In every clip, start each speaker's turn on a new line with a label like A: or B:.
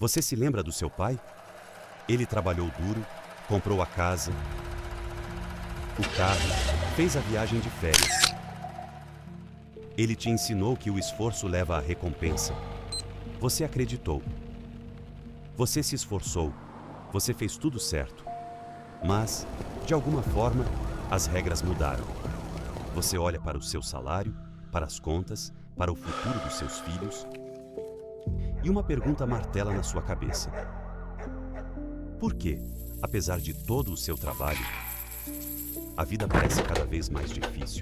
A: Você se lembra do seu pai? Ele trabalhou duro, comprou a casa, o carro, fez a viagem de férias. Ele te ensinou que o esforço leva à recompensa. Você acreditou. Você se esforçou. Você fez tudo certo. Mas, de alguma forma, as regras mudaram. Você olha para o seu salário, para as contas, para o futuro dos seus filhos, e uma pergunta martela na sua cabeça. Por que, apesar de todo o seu trabalho, a vida parece cada vez mais difícil?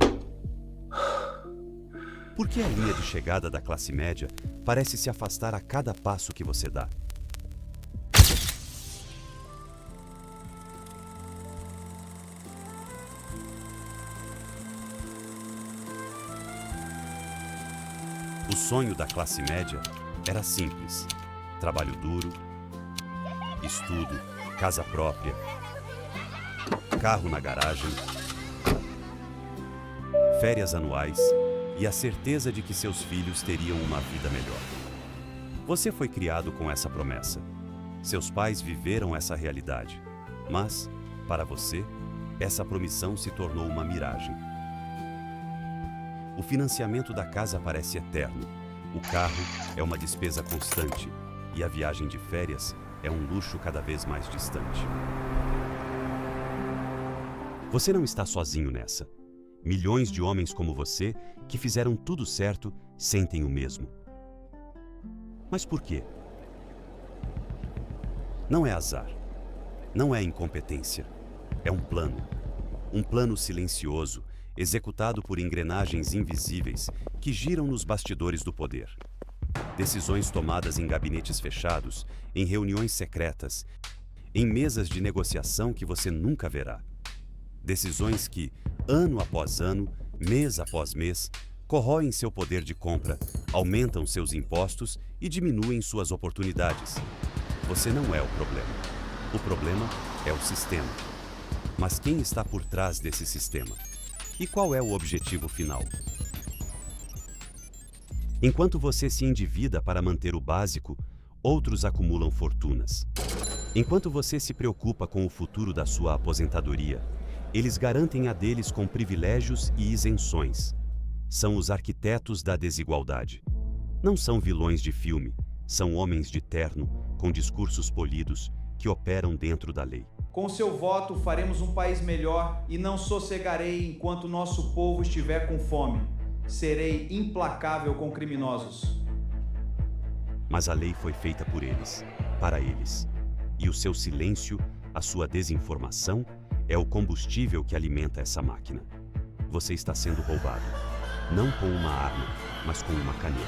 A: Por que a linha de chegada da classe média parece se afastar a cada passo que você dá? O sonho da classe média era simples: trabalho duro, estudo, casa própria, carro na garagem, férias anuais e a certeza de que seus filhos teriam uma vida melhor. Você foi criado com essa promessa. Seus pais viveram essa realidade. Mas, para você, essa promissão se tornou uma miragem. O financiamento da casa parece eterno. O carro é uma despesa constante. E a viagem de férias é um luxo cada vez mais distante. Você não está sozinho nessa. Milhões de homens como você, que fizeram tudo certo, sentem o mesmo. Mas por quê? Não é azar. Não é incompetência. É um plano. Um plano silencioso, executado por engrenagens invisíveis que giram nos bastidores do poder. Decisões tomadas em gabinetes fechados, em reuniões secretas, em mesas de negociação que você nunca verá. Decisões que, ano após ano, mês após mês, corroem seu poder de compra, aumentam seus impostos e diminuem suas oportunidades. Você não é o problema. O problema é o sistema. Mas quem está por trás desse sistema? E qual é o objetivo final? Enquanto você se endivida para manter o básico, outros acumulam fortunas. Enquanto você se preocupa com o futuro da sua aposentadoria, eles garantem a deles com privilégios e isenções. São os arquitetos da desigualdade. Não são vilões de filme, são homens de terno, com discursos polidos, que operam dentro da lei.
B: Com seu voto faremos um país melhor e não sossegarei enquanto nosso povo estiver com fome. Serei implacável com criminosos.
A: Mas a lei foi feita por eles, para eles. E o seu silêncio, a sua desinformação, é o combustível que alimenta essa máquina. Você está sendo roubado, não com uma arma, mas com uma caneta.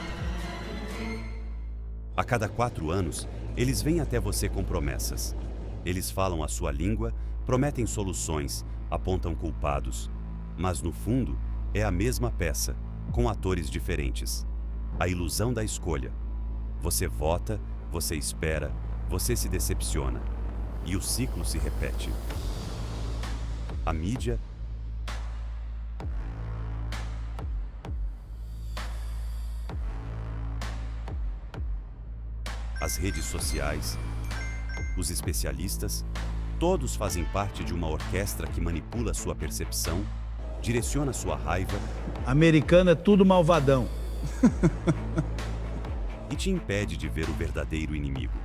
A: A cada 4 anos, eles vêm até você com promessas. Eles falam a sua língua, prometem soluções, apontam culpados. Mas no fundo, é a mesma peça, com atores diferentes. A ilusão da escolha. Você vota, você espera, você se decepciona. E o ciclo se repete. A mídia, as redes sociais, os especialistas, todos fazem parte de uma orquestra que manipula sua percepção, direciona sua raiva.
C: Americano é tudo malvadão.
A: E te impede de ver o verdadeiro inimigo.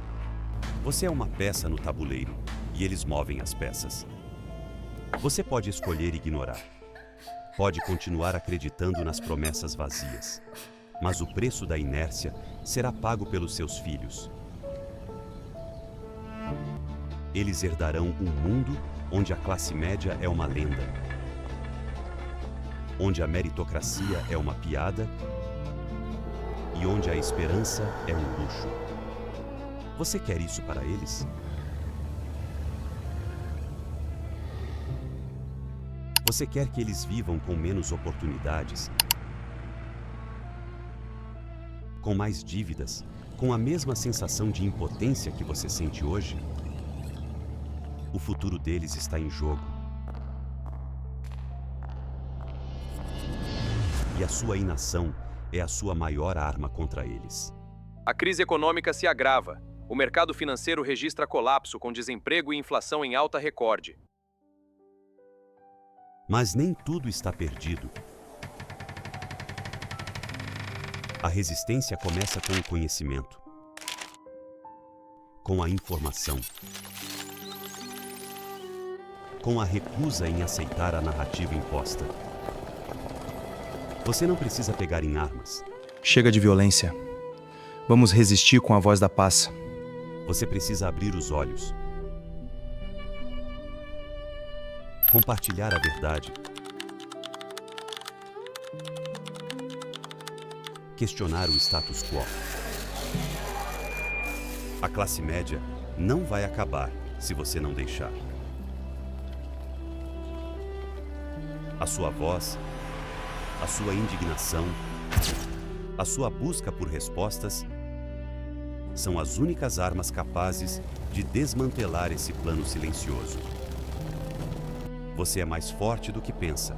A: Você é uma peça no tabuleiro e eles movem as peças. Você pode escolher ignorar. Pode continuar acreditando nas promessas vazias. Mas o preço da inércia será pago pelos seus filhos. Eles herdarão um mundo onde a classe média é uma lenda, onde a meritocracia é uma piada e onde a esperança é um luxo. Você quer isso para eles? Você quer que eles vivam com menos oportunidades, com mais dívidas, com a mesma sensação de impotência que você sente hoje? O futuro deles está em jogo. E a sua inação é a sua maior arma contra eles.
D: A crise econômica se agrava. O mercado financeiro registra colapso com desemprego e inflação em alta recorde.
A: Mas nem tudo está perdido. A resistência começa com o conhecimento, com a informação, com a recusa em aceitar a narrativa imposta. Você não precisa pegar em armas.
E: Chega de violência. Vamos resistir com a voz da paz.
A: Você precisa abrir os olhos. Compartilhar a verdade. Questionar o status quo. A classe média não vai acabar se você não deixar. A sua voz, a sua indignação, a sua busca por respostas são as únicas armas capazes de desmantelar esse plano silencioso. Você é mais forte do que pensa.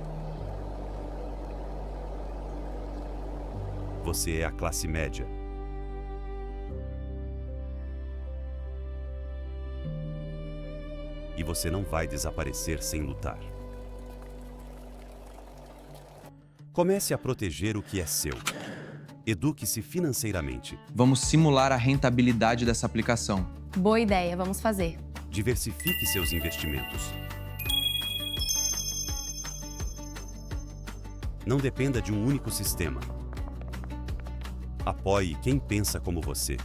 A: Você é a classe média. E você não vai desaparecer sem lutar. Comece a proteger o que é seu. Eduque-se financeiramente.
F: Vamos simular a rentabilidade dessa aplicação.
G: Boa ideia, vamos fazer.
A: Diversifique seus investimentos. Não dependa de um único sistema. Apoie quem pensa como você.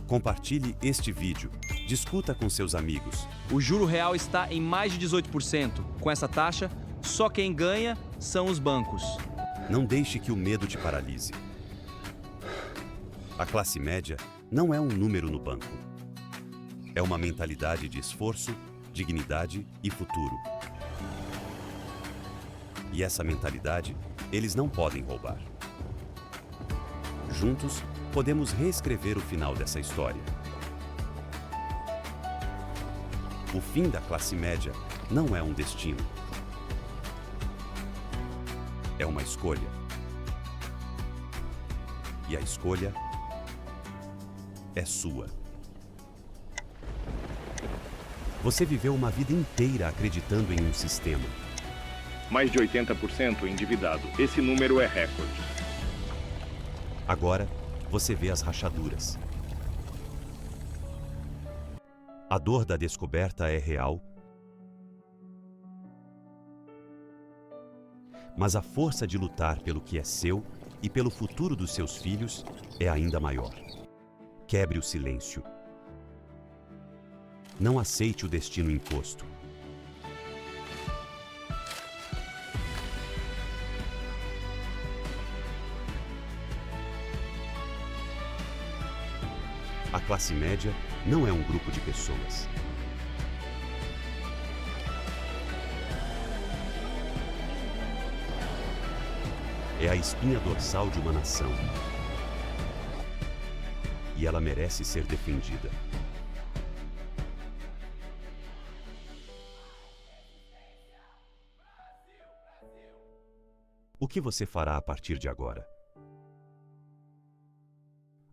A: Compartilhe este vídeo. Discuta com seus amigos.
F: O juro real está em mais de 18%. Com essa taxa, só quem ganha são os bancos.
A: Não deixe que o medo te paralise. A classe média não é um número no banco. É uma mentalidade de esforço, dignidade e futuro. E essa mentalidade, eles não podem roubar. Juntos, podemos reescrever o final dessa história. O fim da classe média não é um destino. É uma escolha. E a escolha é sua. Você viveu uma vida inteira acreditando em um sistema.
H: Mais de 80% endividado. Esse número é recorde.
A: Agora, você vê as rachaduras. A dor da descoberta é real, mas a força de lutar pelo que é seu e pelo futuro dos seus filhos é ainda maior. Quebre o silêncio. Não aceite o destino imposto. A classe média não é um grupo de pessoas. É a espinha dorsal de uma nação. E ela merece ser defendida. O que você fará a partir de agora?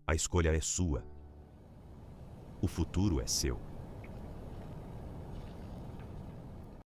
A: A escolha é sua. O futuro é seu.